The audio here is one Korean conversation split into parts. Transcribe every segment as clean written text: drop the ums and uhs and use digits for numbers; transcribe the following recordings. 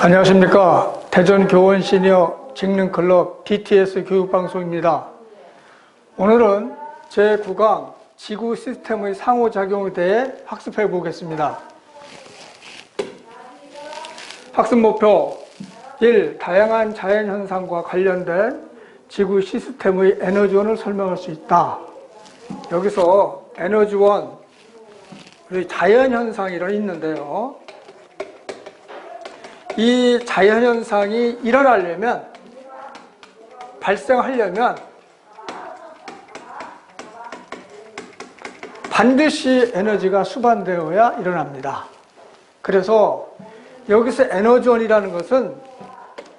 안녕하십니까. 대전 교원 시니어 직능클럽 BTS 교육방송입니다. 오늘은 제9강 지구 시스템의 상호작용에 대해 학습해 보겠습니다. 학습 목표 1. 다양한 자연현상과 관련된 지구 시스템의 에너지원을 설명할 수 있다. 여기서 에너지원, 우리 자연현상이라 있는데요. 이 자연현상이 일어나려면, 발생하려면 반드시 에너지가 수반되어야 일어납니다. 그래서 여기서 에너지원이라는 것은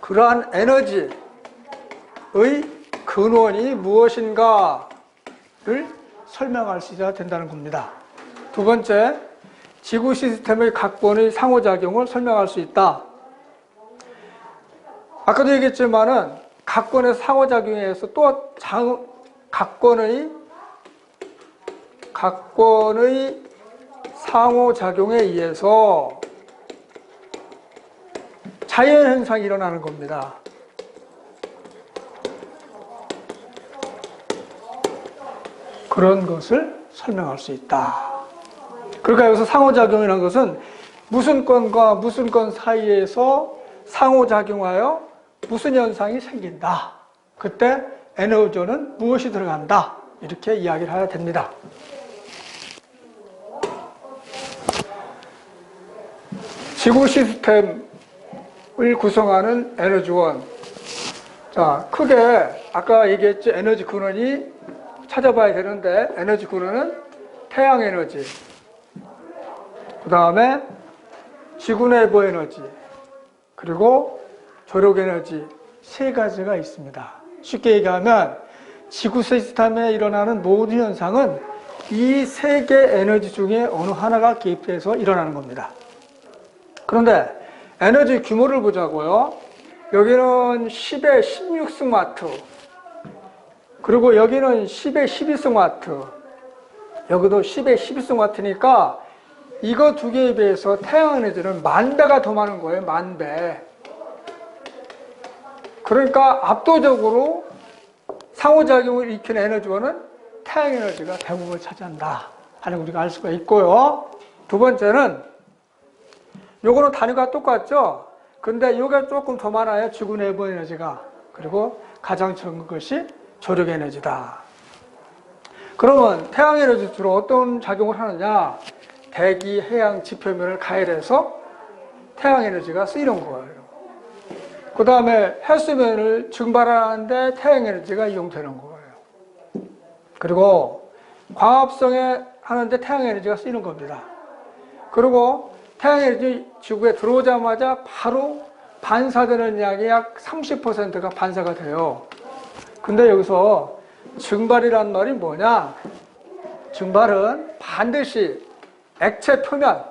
그러한 에너지의 근원이 무엇인가를 설명할 수 있어야 된다는 겁니다. 두 번째, 지구 시스템의 각본의 상호작용을 설명할 수 있다. 아까도 얘기했지만은 각본의 상호작용에 의해서 또 각본의 상호작용에 의해서 자연현상이 일어나는 겁니다. 그런 것을 설명할 수 있다. 그러니까 여기서 상호작용이라는 것은 무슨 건과 무슨 건 사이에서 상호작용하여 무슨 현상이 생긴다. 그때 에너지원은 무엇이 들어간다. 이렇게 이야기를 해야 됩니다. 지구 시스템을 구성하는 에너지원. 자, 크게 아까 얘기했죠. 에너지 근원이 찾아봐야 되는데 에너지 근원은 태양 에너지, 그 다음에 지구 내부 에너지, 그리고 조력 에너지 세 가지가 있습니다. 쉽게 얘기하면 지구 시스템에 일어나는 모든 현상은 이 세 개 에너지 중에 어느 하나가 개입해서 일어나는 겁니다. 그런데 에너지 규모를 보자고요. 여기는 10의 16승와트, 그리고 여기는 10의 12승와트, 여기도 10의 12승와트니까 이거 두 개에 비해서 태양 에너지는 10,000배가 더 많은 거예요. 10,000배. 그러니까 압도적으로 상호작용을 일으키는 에너지원은 태양 에너지가 대부분을 차지한다 하는 걸 우리가 알 수가 있고요. 두 번째는 요거는 단위가 똑같죠. 근데 요게 조금 더 많아요. 지구 내부 에너지가. 그리고 가장 적은 것이 조력 에너지다. 그러면 태양 에너지 주로 어떤 작용을 하느냐? 대기, 해양, 지표면을 가열해서 태양 에너지가 쓰이는 거예요. 그 다음에 해수면을 증발하는데 태양 에너지가 이용되는 거예요. 그리고 광합성에 하는데 태양 에너지가 쓰이는 겁니다. 그리고 태양 에너지 지구에 들어오자마자 바로 반사되는 양이 약 30%가 반사가 돼요. 근데 여기서 증발이란 말이 뭐냐? 증발은 반드시 액체 표면,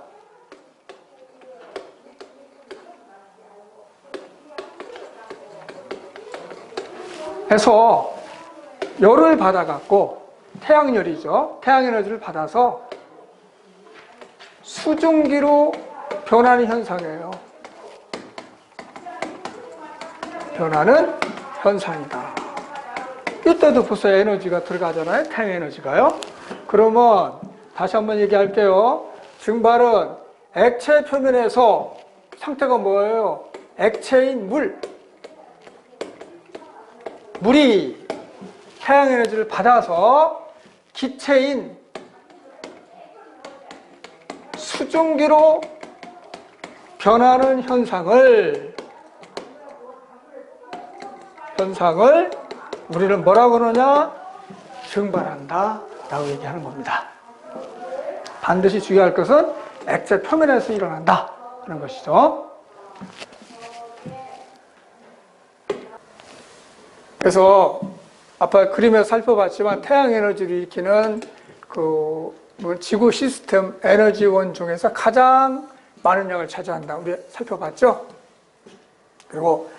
해서 열을 받아갖고 태양열이죠. 태양 에너지를 받아서 수증기로 변하는 현상이에요. 변하는 현상이다. 이때도 벌써 에너지가 들어가잖아요. 태양 에너지가요. 그러면 다시 한번 얘기할게요. 증발은 액체 표면에서 상태가 뭐예요? 액체인 물이 태양 에너지를 받아서 기체인 수증기로 변하는 현상을 우리는 뭐라고 그러냐? 증발한다 라고 얘기하는 겁니다. 반드시 주의할 것은 액체 표면에서 일어난다 하는 것이죠. 그래서 아까 그림에서 살펴봤지만 태양 에너지를 일으키는 지구 시스템 에너지원 중에서 가장 많은 양을 차지한다. 우리 살펴봤죠? 그리고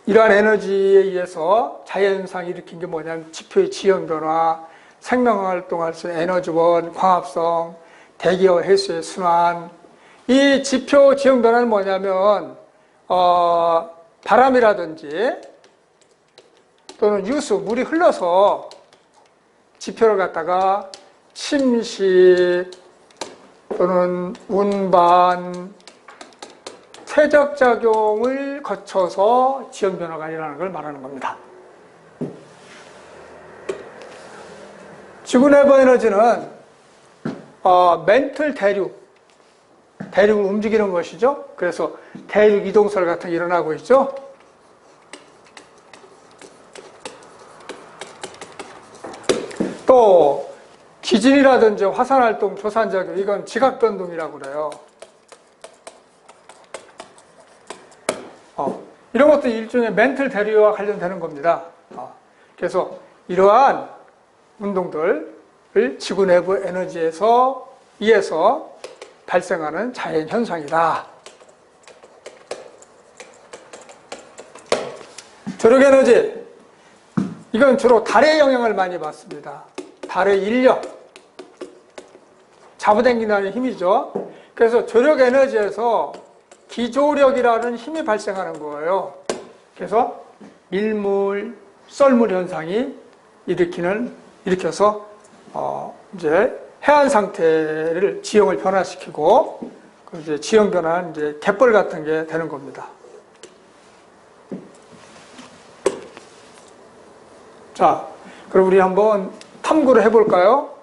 이러한 에너지에 의해서 자연현상이 일으킨 게 뭐냐면 지표의 지형 변화, 생명활동할 수 있는 에너지원, 광합성, 대기와 해수의 순환, 이 지표 지형 변화는 뭐냐면 바람이라든지 또는 유수, 물이 흘러서 지표를 갖다가 침식 또는 운반, 퇴적작용을 거쳐서 지형 변화가 일어나는 걸 말하는 겁니다. 지구 내부 에너지는 멘틀 대륙을 움직이는 것이죠. 그래서 대륙 이동설 같은 게 일어나고 있죠. 또 지진이라든지 화산활동, 조산작용, 이건 지각변동이라고 그래요. 이런 것도 일종의 멘틀 대류와 관련되는 겁니다. 그래서 이러한 운동들을 지구 내부 에너지에서 의해서 발생하는 자연 현상이다. 조력 에너지, 이건 주로 달의 영향을 많이 받습니다. 달의 인력, 잡아당긴다는 힘이죠. 그래서 조력 에너지에서 기조력이라는 힘이 발생하는 거예요. 그래서 밀물, 썰물 현상이 일으켜서 이제 해안 상태를 지형을 변화시키고 이제 지형 변화는 이제 갯벌 같은 게 되는 겁니다. 자, 그럼 우리 한번 탐구를 해볼까요?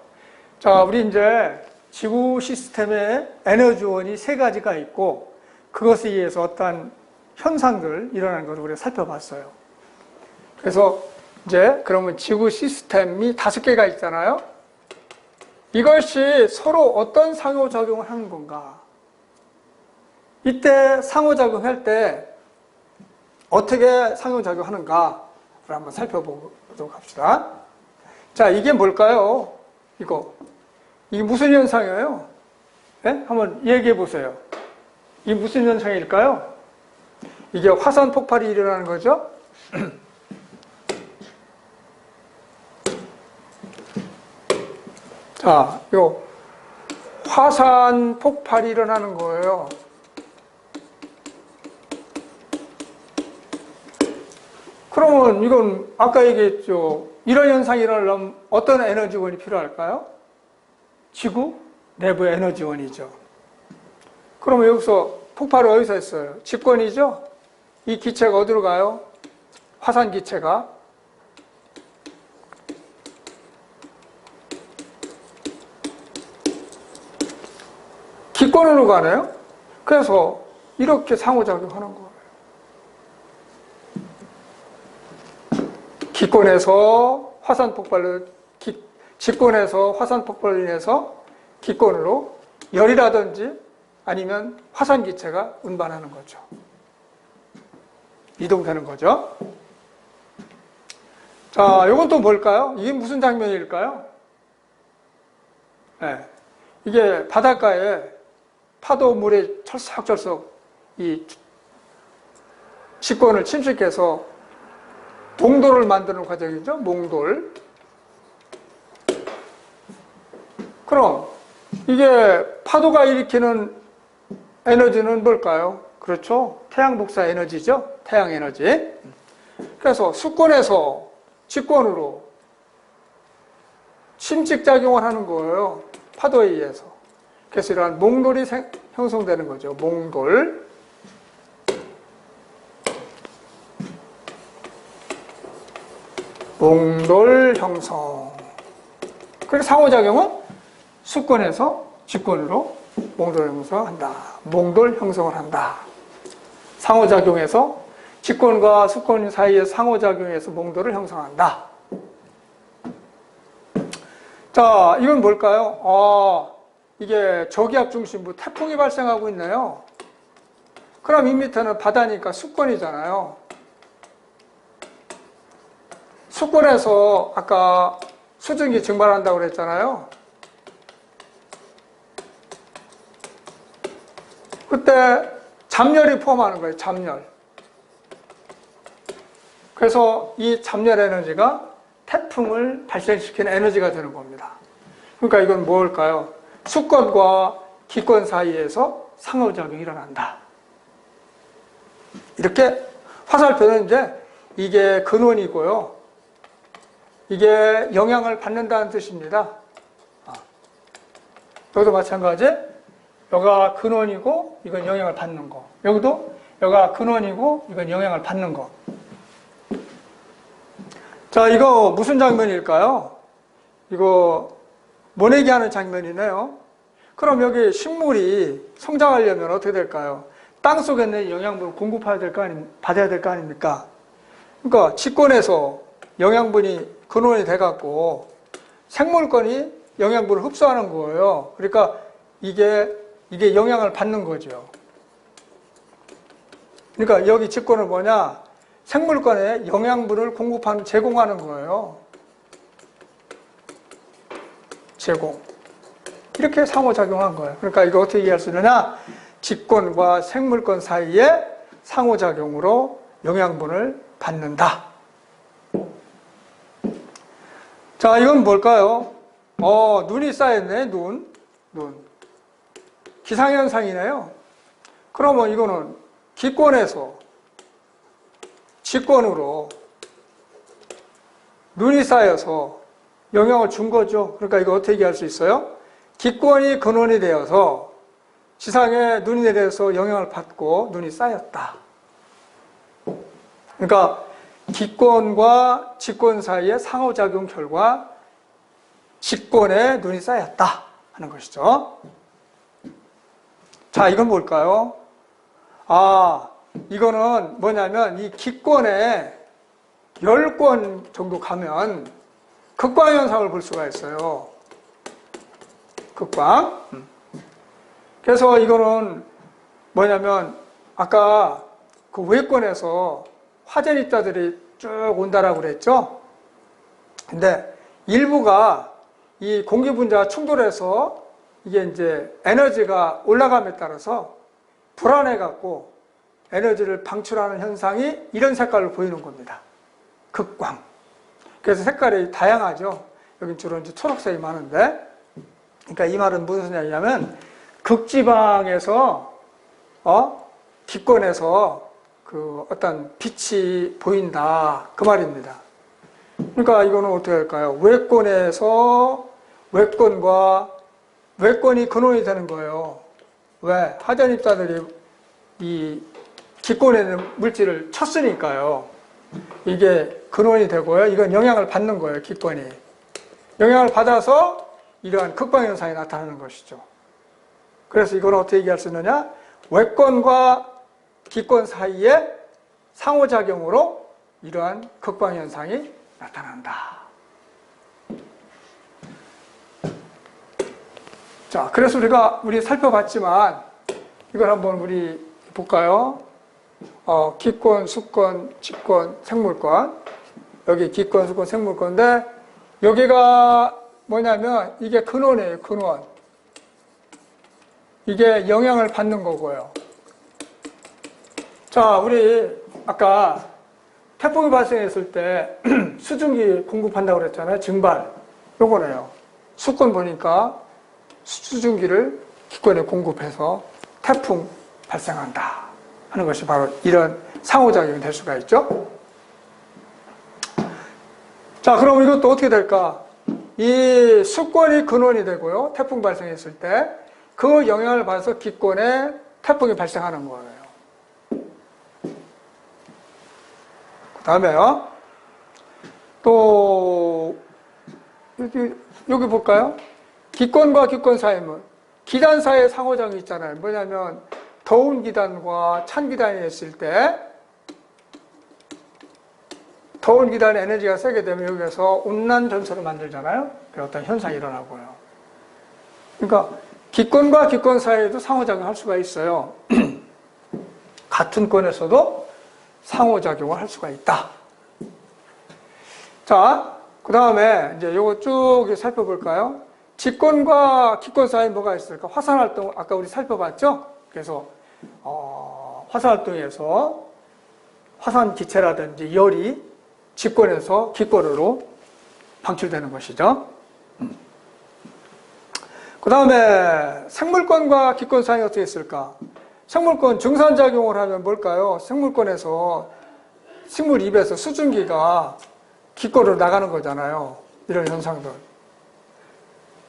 자, 우리 이제 지구 시스템에 에너지원이 세 가지가 있고 그것에 의해서 어떠한 현상들 일어나는 것을 우리가 살펴봤어요. 그래서 이제 그러면 지구 시스템이 5개가 있잖아요. 이것이 서로 어떤 상호작용을 하는 건가? 이때 상호작용할 때 어떻게 상호작용하는가? 를 한번 살펴보도록 합시다. 자, 이게 뭘까요? 이게 무슨 현상이에요? 네? 한번 얘기해 보세요. 이게 무슨 현상일까요? 이게 화산 폭발이 일어나는 거죠? 자, 요 화산 폭발이 일어나는 거예요. 그러면 이건 아까 얘기했죠. 이런 현상이 일어나려면 어떤 에너지원이 필요할까요? 지구 내부 에너지원이죠. 그러면 여기서 폭발을 어디서 했어요? 직권이죠? 이 기체가 어디로 가요? 화산 기체가 기권으로 가네요. 그래서 이렇게 상호작용하는 거예요. 기권에서 화산 폭발로, 직권에서 화산 폭발로 인해서 기권으로 열이라든지 아니면 화산 기체가 운반하는 거죠. 이동되는 거죠. 자, 이건 또 뭘까요? 이게 무슨 장면일까요? 네. 이게 바닷가에 파도물에 철썩철썩 이 직권을 침식해서 동돌을 만드는 과정이죠. 몽돌. 그럼 이게 파도가 일으키는 에너지는 뭘까요? 그렇죠. 태양 복사 에너지죠. 태양 에너지. 그래서 수권에서 직권으로 침식작용을 하는 거예요. 파도에 의해서. 그래서 이러한 몽돌이 형성되는 거죠. 몽돌. 몽돌 형성. 그리고 상호작용은 수권에서 직권으로 몽돌 형성한다. 몽돌 형성을 한다. 상호작용에서 직권과 수권 사이의 상호작용에서 몽돌을 형성한다. 자, 이건 뭘까요? 이게 저기압 중심부 태풍이 발생하고 있네요. 그럼 이 밑에는 바다니까 수권이잖아요. 수권에서 아까 수증기 증발한다고 그랬잖아요. 그때 잡열이 포함하는 거예요. 잡열. 그래서 이 잡열 에너지가 태풍을 발생시키는 에너지가 되는 겁니다. 그러니까 이건 뭘까요? 수권과 기권 사이에서 상호작용이 일어난다. 이렇게 화살표는 이제 이게 근원이고요. 이게 영향을 받는다는 뜻입니다. 여기도 마찬가지. 여기가 근원이고 이건 영향을 받는 거. 여기도 여기가 근원이고 이건 영향을 받는 거. 자, 이거 무슨 장면일까요? 이거 모내기 하는 장면이네요. 그럼 여기 식물이 성장하려면 어떻게 될까요? 땅 속에 있는 영양분을 공급해야 될 거 받아야 될 거 아닙니까? 그러니까 직권에서 영양분이 근원이 돼갖고 생물권이 영양분을 흡수하는 거예요. 그러니까 이게 영향을 받는 거죠. 그러니까 여기 직권은 뭐냐? 생물권에 영양분을 공급하는, 제공하는 거예요. 제공. 이렇게 상호작용한 거예요. 그러니까 이거 어떻게 이해할 수 있느냐? 직권과 생물권 사이에 상호작용으로 영양분을 받는다. 자, 이건 뭘까요? 눈이 쌓였네, 눈. 기상현상이네요. 그러면 이거는 기권에서 직권으로 눈이 쌓여서 영향을 준 거죠. 그러니까 이거 어떻게 얘기할 수 있어요? 기권이 근원이 되어서 지상에 눈이 내려서 영향을 받고 눈이 쌓였다. 그러니까 기권과 직권 사이의 상호작용 결과 직권에 눈이 쌓였다 하는 것이죠. 자, 이건 뭘까요? 이거는 뭐냐면 이 기권에 10권 정도 가면 극광현상을 볼 수가 있어요. 극광. 그래서 이거는 뭐냐면 아까 그 외권에서 화전입자들이 쭉 온다라고 그랬죠? 근데 일부가 이 공기 분자가 충돌해서 이게 이제 에너지가 올라감에 따라서 불안해갖고 에너지를 방출하는 현상이 이런 색깔로 보이는 겁니다. 극광. 그래서 색깔이 다양하죠. 여긴 주로 이제 초록색이 많은데, 그러니까 이 말은 무슨 얘기냐면 극지방에서 기권에서 그 어떤 빛이 보인다 그 말입니다. 그러니까 이거는 어떻게 할까요? 외권이 근원이 되는 거예요. 왜? 화전입자들이 이 기권에 있는 물질을 쳤으니까요. 이게 근원이 되고요. 이건 영향을 받는 거예요. 기권이. 영향을 받아서 이러한 극광현상이 나타나는 것이죠. 그래서 이건 어떻게 얘기할 수 있느냐? 외권과 기권 사이에 상호작용으로 이러한 극광현상이 나타난다. 자, 그래서 우리 살펴봤지만 이걸 한번 우리 볼까요? 기권, 수권, 직권, 생물권. 여기 기권, 수권, 생물권인데 여기가 뭐냐면 이게 근원이에요. 근원. 이게 영향을 받는 거고요. 자, 우리 아까 태풍이 발생했을 때 수증기 공급한다고 그랬잖아요. 증발. 요거네요. 수권 보니까 수증기를 기권에 공급해서 태풍 발생한다 하는 것이 바로 이런 상호작용이 될 수가 있죠. 자, 그럼 이것도 어떻게 될까? 이 수권이 근원이 되고요. 태풍 발생했을 때 그 영향을 받아서 기권에 태풍이 발생하는 거예요. 그 다음에요. 또 여기 볼까요? 기권과 기권 사이는 기단 사이의 상호작용이 있잖아요. 뭐냐면 더운 기단과 찬 기단이 있을 때 더운 기단에 에너지가 세게 되면 여기에서 온난 전소를 만들잖아요. 그런 어떤 현상이 일어나고요. 그러니까 기권과 기권 사이에도 상호작용을 할 수가 있어요. 같은 권에서도 상호작용을 할 수가 있다. 자, 그 다음에 이제 요거 쭉 살펴볼까요? 직권과 기권 사이에 뭐가 있을까? 화산활동, 아까 우리 살펴봤죠? 그래서, 화산활동에서 화산기체라든지 열이 직권에서 기권으로 방출되는 것이죠. 그 다음에 생물권과 기권 사이에 어떻게 있을까? 생물권 증산작용을 하면 뭘까요? 생물권에서 식물 입에서 수증기가 기권으로 나가는 거잖아요. 이런 현상들.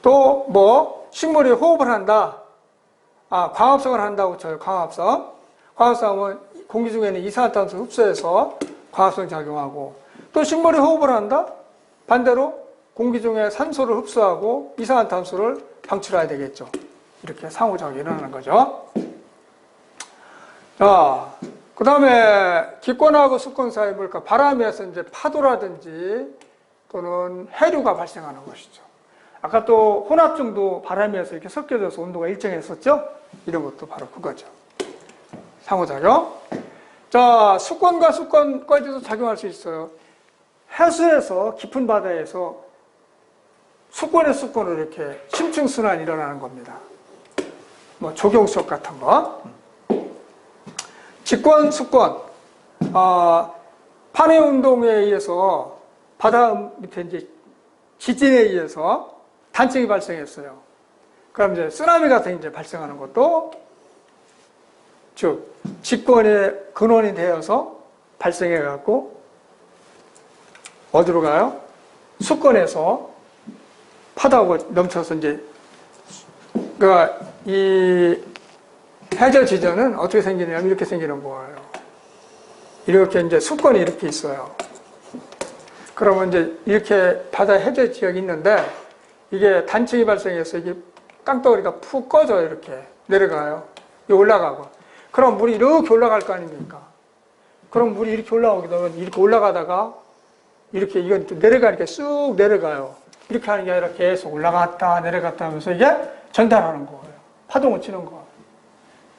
또 뭐 식물이 호흡을 한다. 광합성을 한다고 쳐요. 광합성. 광합성은 공기 중에 있는 이산화탄소 흡수해서 광합성 작용하고, 또 식물이 호흡을 한다. 반대로 공기 중에 산소를 흡수하고 이산화탄소를 방출해야 되겠죠. 이렇게 상호작용이 일어나는 거죠. 자, 그 다음에 기권하고 수권 사이 뭘까? 바람에서 이제 파도라든지 또는 해류가 발생하는 것이죠. 아까 또 혼합증도 바람에서 이렇게 섞여져서 온도가 일정했었죠? 이런 것도 바로 그거죠. 상호작용. 자, 수권과 수권까지도 작용할 수 있어요. 해수에서 깊은 바다에서 수권의 수권으로 이렇게 심층순환이 일어나는 겁니다. 뭐 조경수역 같은 거. 직권, 수권. 판해 운동에 의해서 바다 밑에 이제 지진에 의해서 단층이 발생했어요. 그럼 이제 쓰나미 같은 게 이제 발생하는 것도 즉 직권의 근원이 되어서 발생해 갖고 어디로 가요? 수권에서 파도가 넘쳐서 이제 그러니까 이 해저 지전은 어떻게 생기냐면 이렇게 생기는 거예요. 이렇게 이제 수권이 이렇게 있어요. 그러면 이제 이렇게 바다 해저 지역이 있는데 이게 단층이 발생해서 이게 땅덩어리가 푹 꺼져요. 이렇게 내려가요. 올라가고. 그럼 물이 이렇게 올라갈 거 아닙니까? 그럼 물이 이렇게 올라오게 되면 이렇게 올라가다가 이렇게 이건 또 내려가니까 쑥 내려가요. 이렇게 하는 게 아니라 계속 올라갔다 내려갔다 하면서 이게 전달하는 거예요. 파동을 치는 거예요.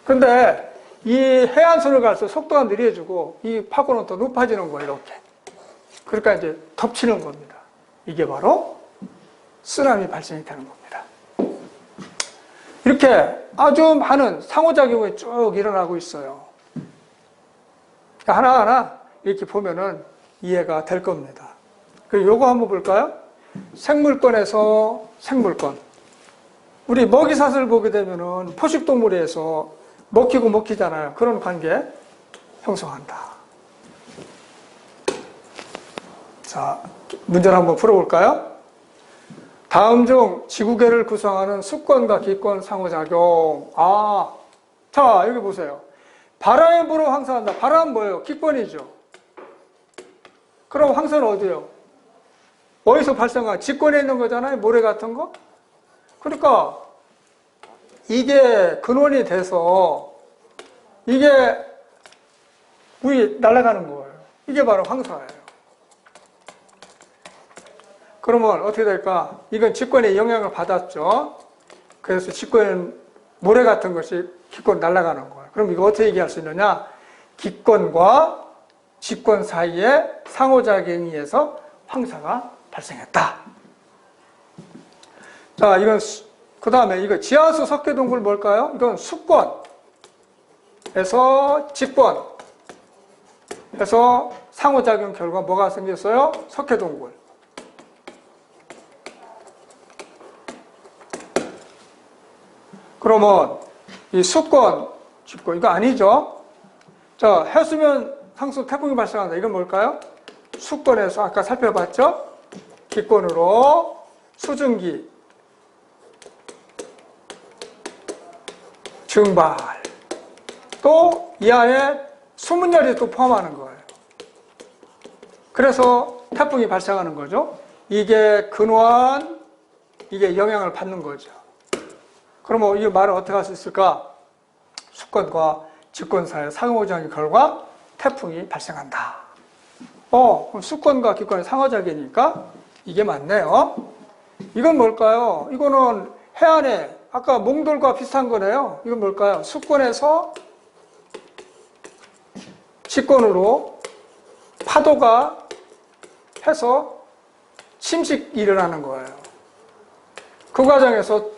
근데 이 해안선을 갈수록 속도가 느려지고 이 파고는 더 높아지는 거예요. 이렇게. 그러니까 이제 덮치는 겁니다. 이게 바로 쓰나미 발생이 되는 겁니다. 이렇게 아주 많은 상호작용이 쭉 일어나고 있어요. 그러니까 하나하나 이렇게 보면은 이해가 될 겁니다. 그리고 요거 한번 볼까요? 생물권에서 생물권. 우리 먹이사슬 보게 되면은 포식동물에서 먹히고 먹히잖아요. 그런 관계 형성한다. 자, 문제를 한번 풀어볼까요? 다음 중 지구계를 구성하는 수권과 기권 상호작용. 자, 여기 보세요. 바람이 불어 황사한다. 바람은 뭐예요? 기권이죠. 그럼 황사는 어디예요? 어디서 발생한? 직권에 있는 거잖아요. 모래 같은 거. 그러니까 이게 근원이 돼서 이게 위에 날아가는 거예요. 이게 바로 황사예요. 그러면 어떻게 될까? 이건 직권에 영향을 받았죠. 그래서 직권은 모래 같은 것이 기권 날아가는 거예요. 그럼 이거 어떻게 얘기할 수 있느냐? 기권과 직권 사이에 상호작용에 의해서 황사가 발생했다. 자, 이건 그 다음에 이거 지하수 석회동굴 뭘까요? 이건 수권에서 직권에서 상호작용 결과 뭐가 생겼어요? 석회동굴. 그러면 이 수권, 직권 이거 아니죠? 자, 해수면 상수 태풍이 발생한다. 이건 뭘까요? 수권에서 아까 살펴봤죠? 기권으로 수증기 증발. 또 이 안에 수문열이 또 포함하는 거예요. 그래서 태풍이 발생하는 거죠. 이게 근원, 이게 영향을 받는 거죠. 그러면 이 말을 어떻게 할 수 있을까? 수권과 직권 사이의 상호작용 결과 태풍이 발생한다. 그럼 수권과 기권의 상호작용이니까 이게 맞네요. 이건 뭘까요? 이거는 해안에 아까 몽돌과 비슷한 거네요. 이건 뭘까요? 수권에서 직권으로 파도가 해서 침식이 일어나는 거예요. 그 과정에서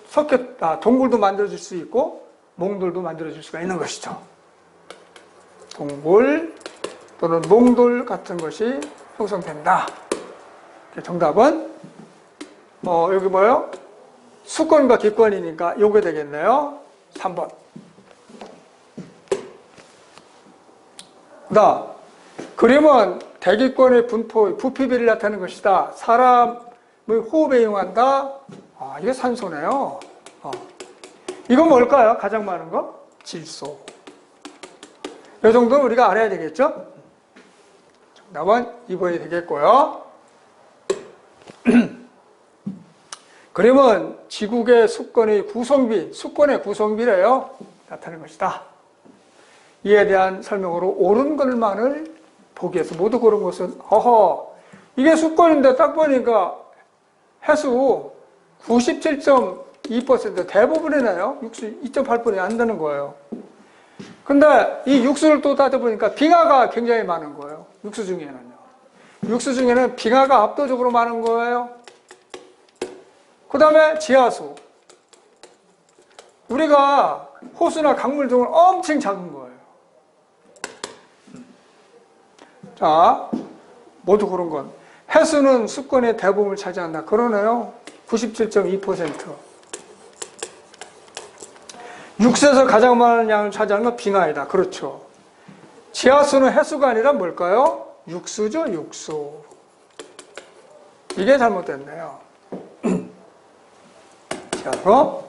동굴도 만들어질 수 있고 몽돌도 만들어질 수가 있는 것이죠. 동굴 또는 몽돌 같은 것이 형성된다. 정답은 여기 뭐예요? 수권과 기권이니까 요게 되겠네요. 3번. 그러면 대기권의 분포, 부피비를 나타내는 것이다. 사람의 호흡에 이용한다. 이게 산소네요. 이건 뭘까요? 가장 많은 거? 질소. 이 정도는 우리가 알아야 되겠죠? 정답은 2번이 되겠고요. 그러면 지국의 수권의 구성비, 수권의 구성비래요. 나타내는 것이다. 이에 대한 설명으로 옳은 것만을 보기 위해서 모두 고른 것은 이게 수권인데 딱 보니까 해수 97.2% 대부분이네요. 육수 2.8%이 안 되는 거예요. 근데 이 육수를 또 따져보니까 빙하가 굉장히 많은 거예요. 육수 중에는요. 육수 중에는 빙하가 압도적으로 많은 거예요. 그 다음에 지하수. 우리가 호수나 강물 등은 엄청 작은 거예요. 자, 모두 그런 건. 해수는 수권의 대부분을 차지한다. 그러네요. 97.2%. 육수에서 가장 많은 양을 차지하는 건 빙하이다. 그렇죠. 지하수는 해수가 아니라 뭘까요? 육수죠, 육수. 이게 잘못됐네요. 지하수.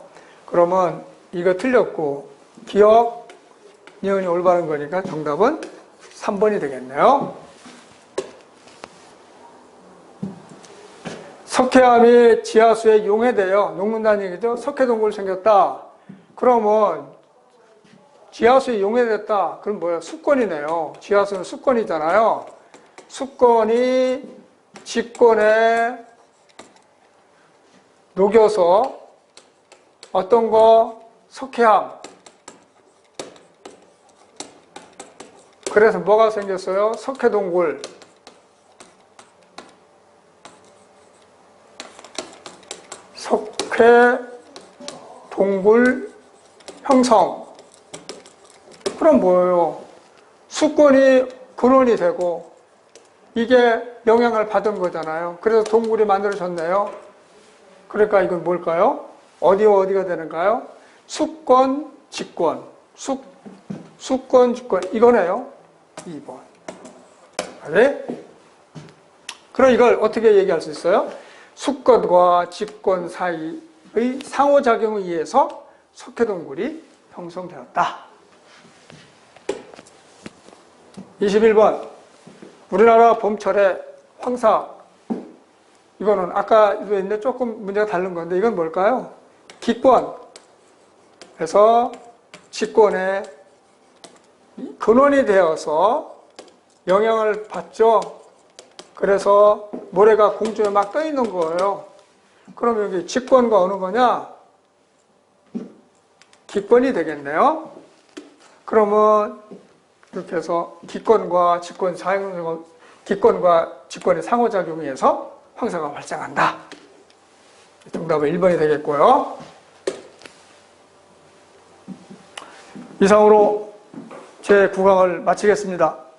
그러면 이거 틀렸고, 기억, 니은이 올바른 거니까 정답은 3번이 되겠네요. 석회암이 지하수에 용해돼요. 녹는다는 얘기죠. 석회동굴 생겼다. 그러면 지하수에 용해됐다. 그럼 뭐야? 수권이네요. 지하수는 수권이잖아요. 수권이 직권에 녹여서 어떤 거? 석회암. 그래서 뭐가 생겼어요? 석회동굴. 석회동굴 형성. 그럼 뭐예요? 수권이 근원이 되고 이게 영향을 받은 거잖아요. 그래서 동굴이 만들어졌네요. 그러니까 이건 뭘까요? 어디가 되는가요? 수권, 직권. 수권, 직권. 이거네요. 2번. 네? 그럼 이걸 어떻게 얘기할 수 있어요? 수권과 직권 사이의 상호작용에 의해서 석회동굴이 형성되었다. 21번. 우리나라 봄철에 황사. 이거는 아까도 있는데 조금 문제가 다른 건데 이건 뭘까요? 기권. 그래서 직권에 근원이 되어서 영향을 받죠. 그래서 모래가 공중에 막 떠 있는 거예요. 그럼 여기 직권과 어느 거냐? 기권이 되겠네요. 그러면 이렇게 해서 기권과 직권의 상호작용에 의해서 황사가 발생한다. 정답은 1번이 되겠고요. 이상으로 제 9강을 마치겠습니다.